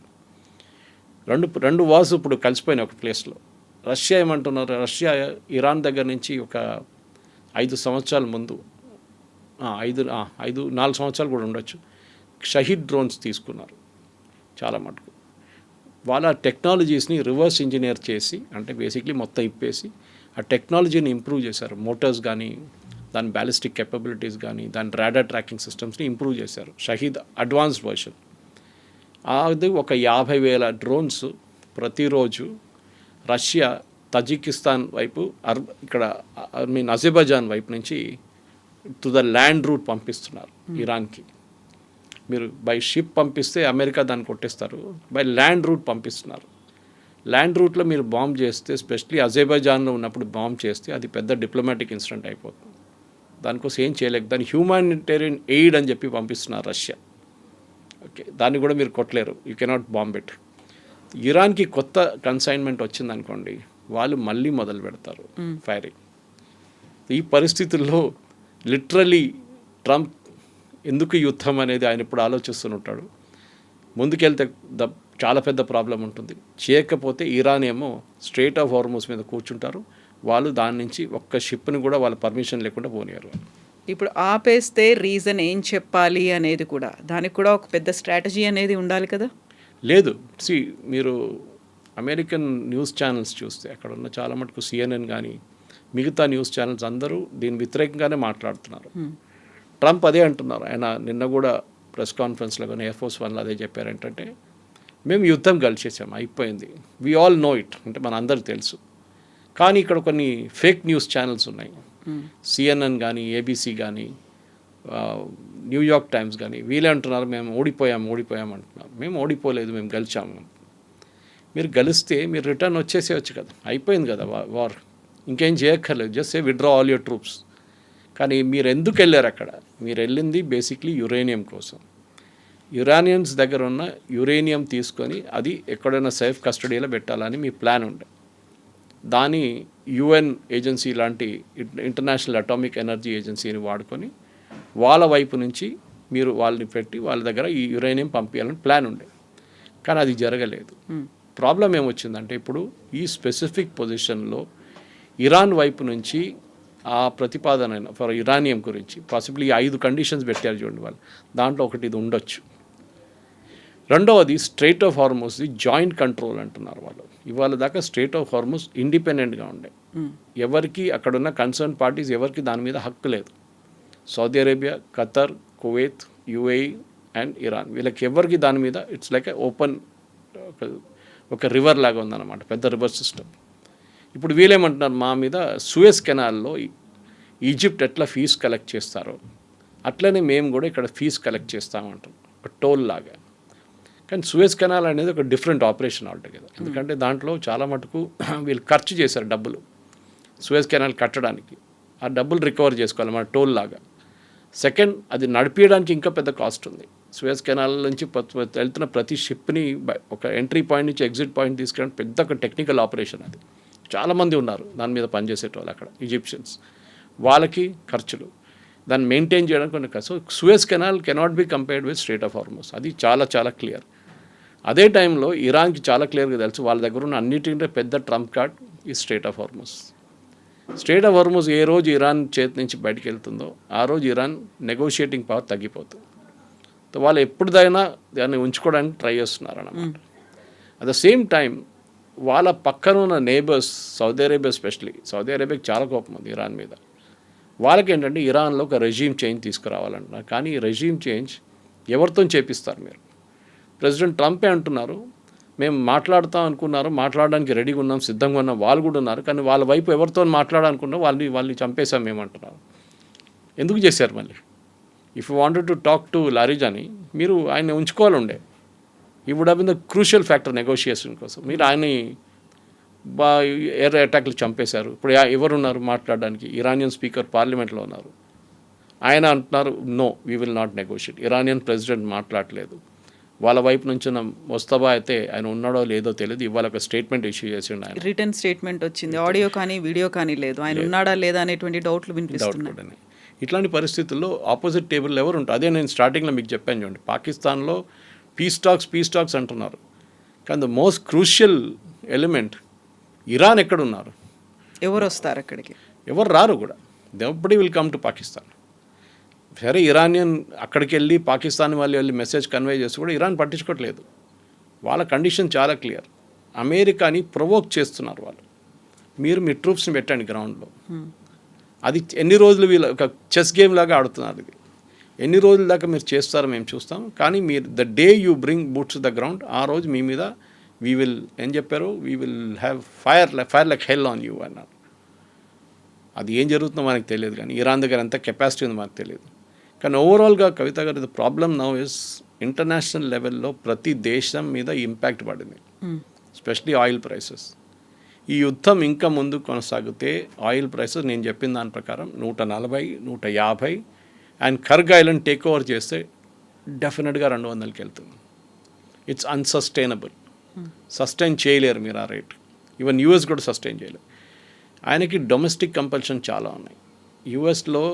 రెండు వార్స్ ఇప్పుడు కలిసిపోయినాయి ఒక ప్లేస్లో. రష్యా ఏమంటున్నారు, రష్యా ఇరాన్ దగ్గర నుంచి ఒక 5 సంవత్సరాల ముందు 4 సంవత్సరాలు కూడా ఉండొచ్చు, షహీద్ డ్రోన్స్ తీసుకున్నారు చాలా మటుకు. వాళ్ళ టెక్నాలజీస్ని రివర్స్ ఇంజనీర్ చేసి, అంటే బేసిక్లీ మొత్తం ఇప్పేసి ఆ టెక్నాలజీని ఇంప్రూవ్ చేశారు. మోటార్స్ కానీ, దాని బ్యాలిస్టిక్ కెపబిలిటీస్ కానీ, దాని రాడార్ ట్రాకింగ్ సిస్టమ్స్ని ఇంప్రూవ్ చేశారు. Shahed advanced version. అది ఒక 50,000 డ్రోన్స్ ప్రతిరోజు రష్యా తజికిస్తాన్ వైపు, ఇక్కడ అజర్బైజాన్ వైపు నుంచి టు ద ల్యాండ్ రూట్ పంపిస్తున్నారు ఇరాన్కి. మీరు బై షిప్ పంపిస్తే అమెరికా దాన్ని కొట్టేస్తారు, బై ల్యాండ్ రూట్ పంపిస్తున్నారు. ల్యాండ్ రూట్లో మీరు బాంబ్ చేస్తే, స్పెషలీ అజర్బైజాన్లో ఉన్నప్పుడు బాంబ్ చేస్తే అది పెద్ద డిప్లొమాటిక్ ఇన్సిడెంట్ అయిపోతుంది. దానికోసం ఏం చేయలేక దాన్ని హ్యూమానిటేరియన్ ఎయిడ్ అని చెప్పి పంపిస్తున్నారు రష్యా. ఓకే, దాన్ని కూడా మీరు కొట్టలేరు, యూ కెనాట్ బాంబ్ ఇట్. ఇరాన్కి కొత్త కన్సైన్మెంట్ వచ్చిందనుకోండి, వాళ్ళు మళ్ళీ మొదలు పెడతారు ఫైరింగ్. ఈ పరిస్థితుల్లో లిటరలీ ట్రంప్ ఎందుకు యుద్ధం అనేది ఆయన ఇప్పుడు ఆలోచిస్తుంటాడు. ముందుకెళ్తే చాలా పెద్ద ప్రాబ్లం ఉంటుంది. చేయకపోతే ఇరాన్ ఏమో స్ట్రెయిట్ ఆఫ్ హార్మోస్ మీద కూర్చుంటారు, వాళ్ళు దాని నుంచి ఒక్క షిప్ని కూడా వాళ్ళ పర్మిషన్ లేకుండా పోనీయారు. ఇప్పుడు ఆపేస్తే రీజన్ ఏం చెప్పాలి అనేది కూడా, దానికి కూడా ఒక పెద్ద స్ట్రాటజీ అనేది ఉండాలి కదా. లేదు, మీరు అమెరికన్ న్యూస్ ఛానల్స్ చూస్తే అక్కడ ఉన్న చాలా మటుకు CNN కానీ మిగతా న్యూస్ ఛానల్స్ అందరూ దీని వ్యతిరేకంగానే మాట్లాడుతున్నారు. ట్రంప్ అదే అంటున్నారు. ఆయన నిన్న కూడా ప్రెస్ కాన్ఫరెన్స్లో కానీ ఎయిర్ ఫోర్స్ వన్లో అదే చెప్పారు, ఏంటంటే మేము యుద్ధం గెలిచేసాము, అయిపోయింది, వీ ఆల్ నో ఇట్, అంటే మన అందరికి తెలుసు. కానీ ఇక్కడ కొన్ని ఫేక్ న్యూస్ ఛానల్స్ ఉన్నాయి, CNN కానీ, ABC కానీ, న్యూయార్క్ టైమ్స్ కానీ, వీళ్ళే అంటున్నారు మేము ఓడిపోయాం అంటున్నారు. మేము ఓడిపోలేదు, మేము గెలిచాము. మీరు గెలిస్తే మీరు రిటర్న్ వచ్చేసేయచ్చు కదా, అయిపోయింది కదా వార్, ఇంకేం చేయక్కర్లేదు, just withdraw all your troops. కానీ మీరు ఎందుకు వెళ్ళారు అక్కడ? మీరు వెళ్ళింది బేసిక్లీ యురేనియం కోసం. ఇరానియన్స్ దగ్గర ఉన్న యురేనియం తీసుకొని అది ఎక్కడైనా సేఫ్ కస్టడీలో పెట్టాలని మీ ప్లాన్ ఉండే. దాని యుఎన్ ఏజెన్సీ లాంటి ఇంటర్నేషనల్ అటామిక్ ఎనర్జీ ఏజెన్సీని వాడుకొని వాళ్ళ వైపు నుంచి మీరు వాళ్ళని పెట్టి వాళ్ళ దగ్గర ఈ యురేనియం పంపించాలని ప్లాన్ ఉండే. కానీ అది జరగలేదు. ప్రాబ్లం ఏమొచ్చిందంటే ఇప్పుడు ఈ స్పెసిఫిక్ పొజిషన్లో ఇరాన్ వైపు నుంచి ఆ ప్రతిపాదన ఫర్ ఇరానియం గురించి పాసిబుల్లీ 5 కండిషన్స్ పెట్టారు చూడండి వాళ్ళు. దాంట్లో ఒకటి ఇది ఉండొచ్చు. రెండవది స్ట్రెయిట్ ఆఫ్ హార్మోస్ది జాయింట్ కంట్రోల్ అంటున్నారు వాళ్ళు. ఇవాళ దాకా స్ట్రెయిట్ ఆఫ్ హార్మోస్ ఇండిపెండెంట్గా ఉండే, ఎవరికి అక్కడున్న కన్సర్న్ పార్టీస్ ఎవరికి దాని మీద హక్కు లేదు. Saudi Arabia, Qatar, Kuwait, UAE and Iran, వీళ్ళకి ఎవరికి దాని మీద ఇట్స్ లైక్ ఓపెన్ ఒక రివర్ లాగా ఉందన్నమాట, పెద్ద రివర్ సిస్టమ్. ఇప్పుడు వీళ్ళేమంటున్నారు, మా మీద సూయజ్ కెనాల్లో ఈజిప్ట్ ఎట్లా ఫీజు కలెక్ట్ చేస్తారో అట్లనే మేము కూడా ఇక్కడ ఫీజు కలెక్ట్ చేస్తామంటాం, ఒక టోల్ లాగా. కానీ సూయజ్ కెనాల్ అనేది ఒక డిఫరెంట్ ఆపరేషన్ ఆల్టుగెదర్. ఎందుకంటే దాంట్లో చాలా మటుకు వీళ్ళు ఖర్చు చేశారు డబ్బులు సూయజ్ కెనాల్ కట్టడానికి. ఆ డబ్బులు రికవర్ చేసుకోవాలి మన టోల్ లాగా. సెకండ్, అది నడిపించడానికి ఇంకా పెద్ద కాస్ట్ ఉంది. సూయజ్ కెనాల్ నుంచి వెళ్తున్న ప్రతి షిప్ని ఒక ఎంట్రీ పాయింట్ నుంచి ఎగ్జిట్ పాయింట్ తీసుకెళ్ళడం పెద్ద ఒక టెక్నికల్ ఆపరేషన్. అది చాలామంది ఉన్నారు దాని మీద పనిచేసేటోళ్ళు అక్కడ, ఈజిప్షియన్స్. వాళ్ళకి ఖర్చులు, దాన్ని మెయింటైన్ చేయడానికి కొన్ని ఖర్చు. Suez canal cannot be compared with straight of హార్మోస్, అది చాలా చాలా క్లియర్. అదే టైంలో ఇరాన్కి చాలా క్లియర్గా తెలుసు వాళ్ళ దగ్గర ఉన్న అన్నిటికంటే పెద్ద ట్రంప్ కార్డ్ ఈ straight of Hormuz. Strait of Hormuz ఏ రోజు ఇరాన్ చేతి నుంచి బయటకు వెళ్తుందో ఆ రోజు ఇరాన్ నెగోషియేటింగ్ పవర్ తగ్గిపోతుంది. వాళ్ళు ఎప్పుడుదైనా దాన్ని ఉంచుకోవడానికి ట్రై చేస్తున్నారు అన్నమాట. అట్ ద సేమ్ టైం వాళ్ళ పక్కన ఉన్న neighbours, Saudi Arabia especially, Saudi అరేబియాకి చాలా కోపం ఉంది ఇరాన్ మీద. వాళ్ళకి ఏంటంటే ఇరాన్లో ఒక రెజీమ్ చేంజ్ తీసుకురావాలంటున్నారు. కానీ ఈ రెజీమ్ చేంజ్ ఎవరితో చేపిస్తారు మీరు? ప్రెసిడెంట్ ట్రంపే అంటున్నారు మేము మాట్లాడుతాం అనుకున్నారు, మాట్లాడడానికి రెడీగా ఉన్నాం, సిద్ధంగా ఉన్నాం, వాళ్ళు కూడా ఉన్నారు. కానీ వాళ్ళ వైపు ఎవరితో మాట్లాడాలనుకున్నా వాళ్ళని చంపేశాం మేము అంటున్నారు. ఎందుకు చేశారు మళ్ళీ? If you wanted to talk to Larijani, మీరు ఆయన ఉంచుకోవాలి ఉండే. He would have been the crucial factor negotiation కోసం. మీరు ఆయన్ని ఎయిర్ అటాక్లు చంపేశారు. ఇప్పుడు ఎవరున్నారు మాట్లాడడానికి? ఇరానియన్ స్పీకర్ పార్లమెంట్లో ఉన్నారు. ఆయన అంటున్నారు no we will not negotiate. Iranian president మాట్లాడలేదు. వాళ్ళ వైపు నుంచి వస్తాబా అయితే ఆయన ఉన్నాడో లేదో తెలియదు. ఇవాళ ఒక స్టేట్మెంట్ ఇష్యూ చేసిండు ఆయన, రిటర్న్ స్టేట్మెంట్ వచ్చింది. ఆడియో కానీ వీడియో కానీ లేదు. ఆయన ఉన్నాడా లేదా అనేటువంటి డౌట్లు వినిపిస్తున్నాయి. ఇట్లాంటి పరిస్థితుల్లో ఆపోజిట్ టేబుల్ ఎవరు ఉంటారు? అదే నేను స్టార్టింగ్లో మీకు చెప్పాను చూడండి, పాకిస్తాన్లో పీస్ టాక్స్ అంటున్నారు. కానీ the most crucial element Iran ఎక్కడున్నారు? ఎవరు వస్తారు అక్కడికి? ఎవరు రారు కూడా. Nobody will come to Pakistan. సరే ఇరానియన్ అక్కడికి వెళ్ళి పాకిస్తాన్ వాళ్ళు వెళ్ళి మెసేజ్ కన్వే చేస్తూ కూడా ఇరాన్ పట్టించుకోవట్లేదు. వాళ్ళ కండిషన్ చాలా క్లియర్. అమెరికాని ప్రొవోక్ చేస్తున్నారు వాళ్ళు. మీరు మీ ట్రూప్స్ని పెట్టండి గ్రౌండ్లో. అది ఎన్ని రోజులు వీళ్ళు ఒక చెస్ గేమ్ లాగా ఆడుతున్నారు. ఇది ఎన్ని రోజుల దాకా మీరు చేస్తారో మేము చూస్తాం. కానీ మీరు the day you bring boots the ground, ఆ రోజు మీ మీద వీ విల్ ఏం చెప్పారు, we will have fire like hell on you అన్నారు. అది ఏం జరుగుతుందో మనకు తెలియదు. కానీ ఇరాన్ దగ్గర ఎంత కెపాసిటీ ఉందో మనకు తెలియదు. కానీ ఓవరాల్గా కవిత గారు, the problem now is international లెవెల్లో ప్రతి దేశం మీద ఇంపాక్ట్ పడింది, ఎస్పెషలీ ఆయిల్ ప్రైసెస్. ఈ యుద్ధం ఇంకా ముందు కొనసాగితే ఆయిల్ ప్రైసెస్ నేను చెప్పిన దాని ప్రకారం 140, 150 అండ్ కర్గ్ ఐలాండ్ టేక్ ఓవర్ చేస్తే డెఫినెట్గా 200కి వెళ్తుంది. It's unsustainable. సస్టైన్ చేయలేరు మీరు ఆ రేట్. ఈవెన్ యూఎస్ కూడా సస్టైన్ చేయలేరు. ఆయనకి డొమెస్టిక్ కంపల్షన్ చాలా ఉన్నాయి. యూఎస్లో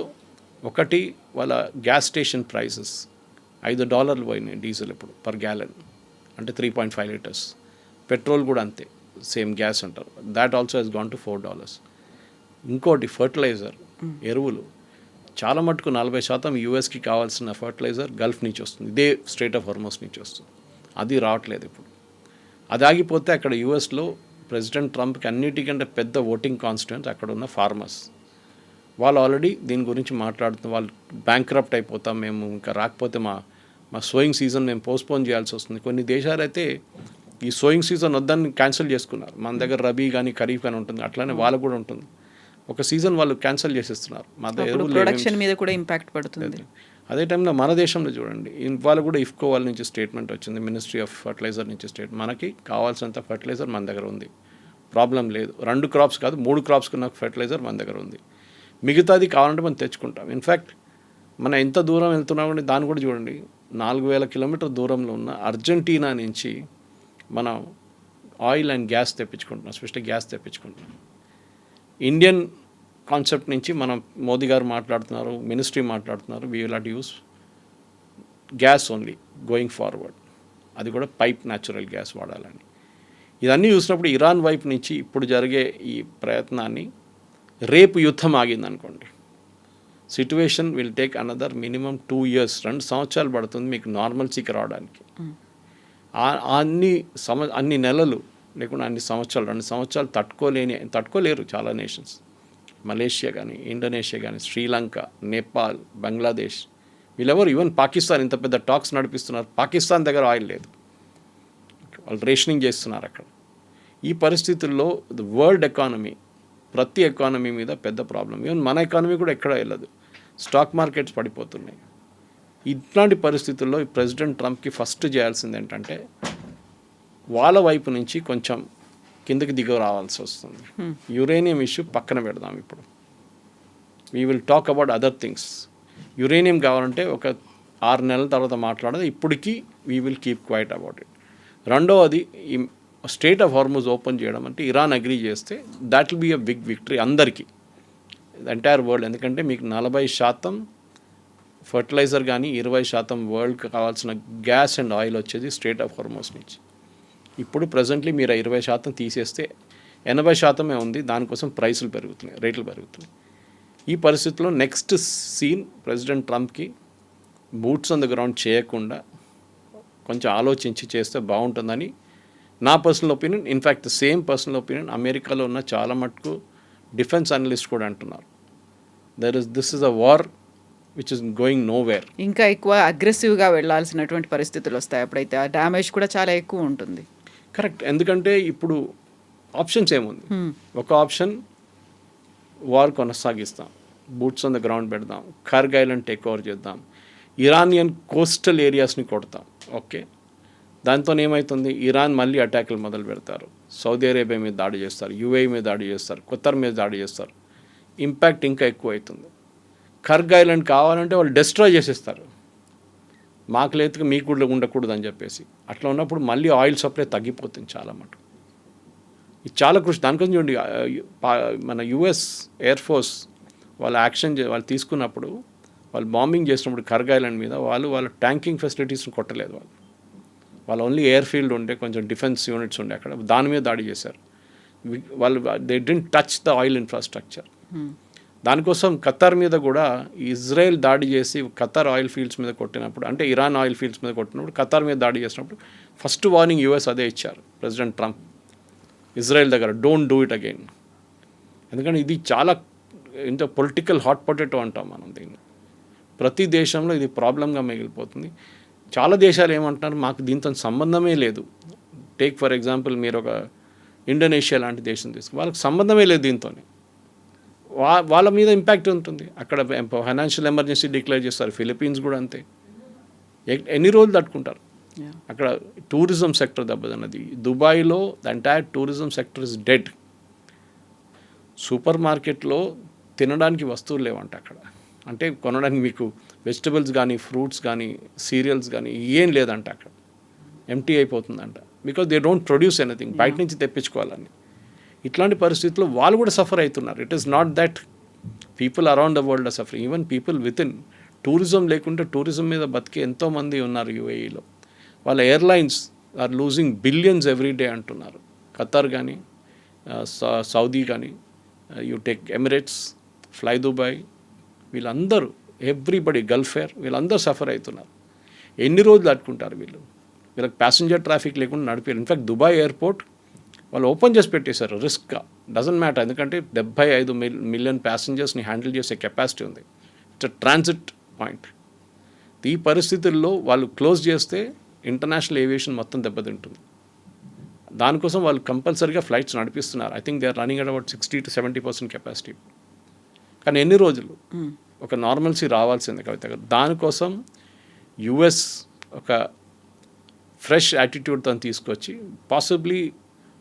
ఒకటి వాళ్ళ గ్యాస్ స్టేషన్ ప్రైసెస్ $5 పోయినాయి డీజిల్ ఇప్పుడు పర్ గ్యాలన్, అంటే 3.5 లీటర్స్. పెట్రోల్ కూడా అంతే, సేమ్ గ్యాస్ అంటారు, that also he's gone to $4. ఇంకోటి ఫర్టిలైజర్, ఎరువులు చాలా మటుకు 40% యూఎస్కి కావాల్సిన ఫర్టిలైజర్ గల్ఫ్ నుంచి వస్తుంది, ఇదే స్ట్రెయిట్ ఆఫ్ హార్మోస్ నుంచి వస్తుంది. అది రావట్లేదు ఇప్పుడు. అది ఆగిపోతే అక్కడ యూఎస్లో ప్రెసిడెంట్ ట్రంప్కి అన్నిటికంటే పెద్ద ఓటింగ్ కాన్స్టిట్యూన్స్ అక్కడ ఉన్న ఫార్మర్స్. వాళ్ళు ఆల్రెడీ దీని గురించి మాట్లాడుతున్నారు. వాళ్ళు బ్యాంక్రప్ట్ అయిపోతాం మేము, ఇంకా రాకపోతే మా సోయింగ్ సీజన్ మేము పోస్ట్పోన్ చేయాల్సి వస్తుంది. కొన్ని దేశాలు అయితే ఈ సోయింగ్ సీజన్ వద్దని క్యాన్సిల్ చేసుకున్నారు. మన దగ్గర రబీ కానీ ఖరీఫ్ కానీ ఉంటుంది, అట్లానే వాళ్ళకు కూడా ఉంటుంది. ఒక సీజన్ వాళ్ళు క్యాన్సిల్ చేసేస్తున్నారు. మా ప్రొడక్షన్ మీద కూడా ఇంపాక్ట్ పడుతుంది. అదే టైంలో మన దేశంలో చూడండి, వాళ్ళు కూడా ఇఫ్కో వాళ్ళ నుంచి స్టేట్మెంట్ వచ్చింది, మినిస్ట్రీ ఆఫ్ ఫర్టిలైజర్ నుంచి మనకి కావాల్సినంత ఫర్టిలైజర్ మన దగ్గర ఉంది, ప్రాబ్లం లేదు. 2 క్రాప్స్ కాదు 3 క్రాప్స్కి ఉన్న ఫర్టిలైజర్ మన దగ్గర ఉంది. మిగతాది కావాలంటే మనం తెచ్చుకుంటాం. ఇన్ఫ్యాక్ట్ మనం ఎంత దూరం వెళ్తున్నామంటే దాన్ని కూడా చూడండి. 4000 కిలోమీటర్ దూరంలో ఉన్న అర్జెంటీనా నుంచి మనం ఆయిల్ అండ్ గ్యాస్ తెప్పించుకుంటున్నాం, స్పెషల్లీ గ్యాస్ తెప్పించుకుంటున్నాం. ఇండియన్ కాన్సెప్ట్ నుంచి మనం మోదీ గారు మాట్లాడుతున్నారు, మినిస్ట్రీ మాట్లాడుతున్నారు, we will not use gas only going forward, అది కూడా పైప్ న్యాచురల్ గ్యాస్ వాడాలని. ఇదన్నీ చూసినప్పుడు ఇరాన్ వైపు నుంచి ఇప్పుడు జరిగే ఈ ప్రయత్నాన్ని, రేపు యుద్ధం ఆగిందనుకోండి, situation will take another minimum 2 years, 2 సంవత్సరాలు పడుతుంది మీకు నార్మల్సీకి రావడానికి. అన్ని నెలలు లేకుండా అన్ని సంవత్సరాలు, 2 సంవత్సరాలు తట్టుకోలేరు చాలా నేషన్స్. మలేషియా కానీ, ఇండోనేషియా కానీ, శ్రీలంక, నేపాల్, బంగ్లాదేశ్, వీళ్ళెవరు, ఈవెన్ పాకిస్తాన్ ఇంత పెద్ద టాక్స్ నడిపిస్తున్నారు. పాకిస్తాన్ దగ్గర ఆయిల్ లేదు, వాళ్ళు రేషనింగ్ చేస్తున్నారు అక్కడ. ఈ పరిస్థితుల్లో వరల్డ్ ఎకానమీ, ప్రతి ఎకానమీ మీద పెద్ద ప్రాబ్లం. ఈవెన్ మన ఎకానమీ కూడా ఎక్కడ వెళ్ళదు, స్టాక్ మార్కెట్స్ పడిపోతున్నాయి. ఇట్లాంటి పరిస్థితుల్లో ఈ ప్రెసిడెంట్ ట్రంప్కి ఫస్ట్ చేయాల్సింది ఏంటంటే వాళ్ళ వైపు నుంచి కొంచెం కిందకి దిగు రావాల్సి వస్తుంది. యురేనియం ఇష్యూ పక్కన పెడదాం ఇప్పుడు, we will talk about other things. Uranium కావాలంటే ఒక 6 నెలల తర్వాత మాట్లాడదు, ఇప్పటికీ we will keep quiet about it. రెండవది, ఈ స్ట్రెయిట్ ఆఫ్ హార్ముజ్ ఓపెన్ చేయడం అంటే ఇరాన్ అగ్రీ చేస్తే that will be a big victory అందరికీ, ఎంటైర్ వరల్డ్. ఎందుకంటే మీకు 40% ఫర్టిలైజర్ కానీ 20% వరల్డ్కి కావాల్సిన గ్యాస్ అండ్ ఆయిల్ వచ్చేది స్ట్రెయిట్ ఆఫ్ హార్ముజ్ నుంచి. ఇప్పుడు ప్రజెంట్లీ మీరు 20% తీసేస్తే 80% ఉంది, దానికోసం ప్రైసులు పెరుగుతున్నాయి, రేట్లు పెరుగుతున్నాయి. ఈ పరిస్థితుల్లో నెక్స్ట్ సీన్ ప్రెసిడెంట్ ట్రంప్కి బూట్స్ ఆన్ ద గ్రౌండ్ చేయకుండా కొంచెం ఆలోచించి చేస్తే బాగుంటుందని నా personal opinion. In fact same personal opinion అమెరికాలో ఉన్న చాలా మటుకు డిఫెన్స్ అనలిస్ట్ కూడా అంటున్నారు. This is a war which is going nowhere. ఇంకా ఎక్కువ అగ్రెసివ్గా వెళ్ళాల్సినటువంటి పరిస్థితులు వస్తాయి, అప్పుడైతే ఆ డ్యామేజ్ కూడా చాలా ఎక్కువ ఉంటుంది. కరెక్ట్, ఎందుకంటే ఇప్పుడు ఆప్షన్స్ ఏముంది, ఒక ఆప్షన్ వార్ కొనసాగిస్తాం, బూట్స్ ఆన్ ద గ్రౌండ్ పెడదాం, కార్గ్ ఐలాండ్ టేక్ ఓవర్ చేద్దాం, ఇరానియన్ కోస్టల్ ఏరియాస్ని కొడతాం. ఓకే, దాంతో ఏమవుతుంది, ఇరాన్ మళ్ళీ అటాకులు మొదలు పెడతారు, సౌదీ అరేబియా మీద దాడి చేస్తారు, యుఏఈ మీద దాడి చేస్తారు, ఖతర్ మీద దాడి చేస్తారు, ఇంపాక్ట్ ఇంకా ఎక్కువ అవుతుంది. కార్గ్ ఐలాండ్ కావాలంటే వాళ్ళు డిస్ట్రాయ్ చేసేస్తారు, మాకు లేదు మీకు కూడా ఉండకూడదు అని చెప్పేసి. అట్లా ఉన్నప్పుడు మళ్ళీ ఆయిల్ సప్లై తగ్గిపోతుంది చాలా మటుకు. ఇది చాలా కృషి. దానికోసం చూడండి, మన యుఎస్ ఎయిర్ ఫోర్స్ వాళ్ళు తీసుకున్నప్పుడు, వాళ్ళు బాంబింగ్ చేసినప్పుడు కార్గ్ ఐలాండ్ మీద వాళ్ళ ట్యాంకింగ్ ఫెసిలిటీస్ని కొట్టలేదు. వాళ్ళు ఓన్లీ ఎయిర్ ఫీల్డ్ ఉంటే కొంచెం డిఫెన్స్ యూనిట్స్ ఉండే అక్కడ, దాని మీద దాడి చేశారు. వాళ్ళు they didn't touch the oil infrastructure. దానికోసం ఖతర్ మీద కూడా ఇజ్రాయెల్ దాడి చేసి ఖతర్ ఆయిల్ ఫీల్డ్స్ మీద కొట్టినప్పుడు, అంటే ఇరాన్ ఆయిల్ ఫీల్డ్స్ మీద కొట్టినప్పుడు ఖతర్ మీద దాడి చేసినప్పుడు ఫస్ట్ వార్నింగ్ యూఎస్ అదే ఇచ్చారు ప్రెసిడెంట్ ట్రంప్ ఇజ్రాయెల్ దగ్గర, డోంట్ డూ ఇట్ అగైన్. ఎందుకంటే ఇది చాలా ఇంత పొలిటికల్ హాట్ పొటాటో అంటాం మనం దీన్ని. ప్రతి దేశంలో ఇది ప్రాబ్లంగా మిగిలిపోతుంది. చాలా దేశాలు ఏమంటున్నారు, మాకు దీంతో సంబంధమే లేదు. టేక్ ఫర్ ఎగ్జాంపుల్ మీరు ఒక ఇండోనేషియా లాంటి దేశం తీసుకు, వాళ్ళకి సంబంధమే లేదు దీంతో, వాళ్ళ మీద ఇంపాక్ట్ ఉంటుంది. అక్కడ ఫైనాన్షియల్ ఎమర్జెన్సీ డిక్లేర్ చేస్తారు. ఫిలిప్పీన్స్ కూడా అంతే. ఎన్ని రోజులు తట్టుకుంటారు. అక్కడ టూరిజం సెక్టర్ దెబ్బతిన్నది. దుబాయ్లో the entire tourism sector is dead. Super మార్కెట్లో తినడానికి వస్తువులు లేవంట అక్కడ, అంటే కొనడానికి మీకు వెజిటబుల్స్ కానీ, ఫ్రూట్స్ కానీ, సీరియల్స్ కానీ ఏం లేదంట అక్కడ, ఎంటీ అయిపోతుందంట. Because they don't produce anything, బయట నుంచి తెప్పించుకోవాలని. ఇట్లాంటి పరిస్థితుల్లో వాళ్ళు కూడా సఫర్ అవుతున్నారు. It is not that people around the world are suffering, even people within. Tourism లేకుంటే టూరిజం మీద బతికే ఎంతోమంది ఉన్నారు యూఏఈలో. వాళ్ళ airlines are losing billions every day అంటున్నారు. ఖతర్ కానీ, సౌదీ కానీ, you take Emirates, fly Dubai, వీళ్ళందరూ ఎవ్రీబడి, గల్ఫ్ ఎయిర్, వీళ్ళందరూ సఫర్ అవుతున్నారు. ఎన్ని రోజులు అట్టుకుంటారు వీళ్ళకి ప్యాసింజర్ ట్రాఫిక్ లేకుండా నడిపారు. ఇన్ఫ్యాక్ట్ దుబాయ్ ఎయిర్పోర్ట్ వాళ్ళు ఓపెన్ చేసి పెట్టేశారు రిస్క్గా. డజంట్ మ్యాటర్, ఎందుకంటే 75 మిలియన్ ప్యాసింజర్స్ని హ్యాండిల్ చేసే కెపాసిటీ ఉంది. It's transit point. ఈ పరిస్థితుల్లో వాళ్ళు క్లోజ్ చేస్తే ఇంటర్నేషనల్ ఏవియేషన్ మొత్తం దెబ్బతింటుంది. దానికోసం వాళ్ళు కంపల్సరీగా ఫ్లైట్స్ నడిపిస్తున్నారు. I think they are running at about 60 to 70% capacity. కానీ ఎన్ని రోజులు ఒక నార్మల్సీ రావాల్సిందే కవిత గారు. దానికోసం యుఎస్ ఒక ఫ్రెష్ యాటిట్యూడ్తో తీసుకొచ్చి, పాసిబ్లీ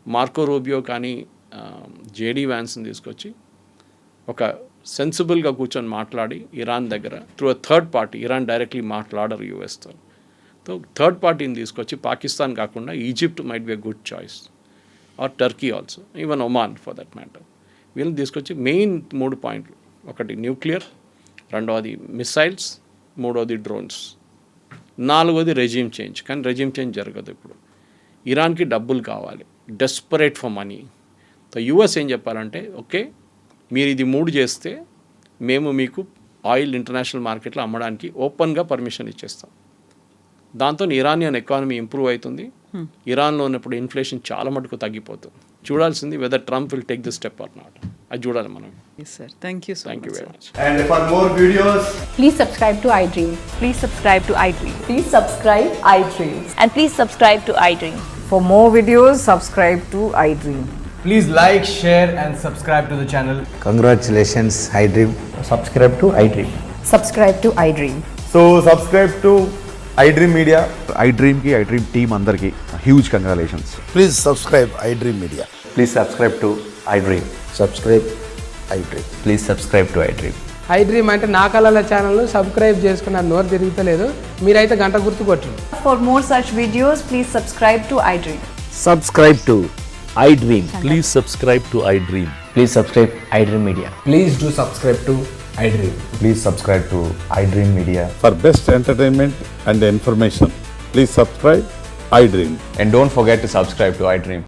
మార్కో రూబియో కానీ జేడీ వ్యాన్స్ని తీసుకొచ్చి ఒక సెన్సిబుల్గా కూర్చొని మాట్లాడి ఇరాన్ దగ్గర through a third party, Iran directly మాట్లాడరు యూఎస్తో, సో థర్డ్ పార్టీని తీసుకొచ్చి పాకిస్తాన్ కాకుండా Egypt might be a good choice or Turkey also, even Oman for that matter. వీళ్ళని తీసుకొచ్చి మెయిన్ 3 పాయింట్లు, ఒకటి న్యూక్లియర్, రెండవది మిసైల్స్, మూడవది డ్రోన్స్, నాలుగవది రెజ్యూమ్ చేంజ్. కానీ రెజ్యూమ్ చేంజ్ జరగదు ఇప్పుడు. ఇరాన్కి డబ్బులు కావాలి, desperate for money. So US ఏం చెప్పాలంటే, ఓకే మీరు ఇది 3 చేస్తే మేము మీకు ఆయిల్ ఇంటర్నేషనల్ మార్కెట్లో అమ్మడానికి ఓపెన్గా పర్మిషన్ ఇచ్చేస్తాం. దాంతో ఇరానియన్ ఎకానమీ ఇంప్రూవ్ అవుతుంది. ఇరాన్లో ఉన్నప్పుడు ఇన్ఫ్లేషన్ చాలా మటుకు తగ్గిపోతుంది. చూడాల్సింది whether Trump will take this step or not, అది చూడాలి మనం. Sir thank you very much. And for more videos, Please subscribe to iDream. Please subscribe to iDream. Please subscribe iDream. And please subscribe to iDream. For more videos, subscribe to iDream. please like, share, and subscribe to the channel. Congratulations, iDream. subscribe to iDream. Subscribe to iDream. So subscribe to iDream Media. iDream ki iDream team andarki huge congratulations. Please subscribe iDream Media. Please subscribe to iDream. Subscribe iDream. Please subscribe to iDream. iDream అంటే నా కళల ఛానల్ సబ్స్క్రైబ్ చేసుకున్న నోరు తిరుగుతలేదు, మీరైతే గంట గుర్తు కొట్టండి. For more such videos, please subscribe to iDream. Subscribe to iDream. Please subscribe to iDream. Please subscribe iDream Media. Please do subscribe to iDream. Please subscribe to iDream Media. For best entertainment and information, please subscribe iDream. And don't forget to subscribe to iDream.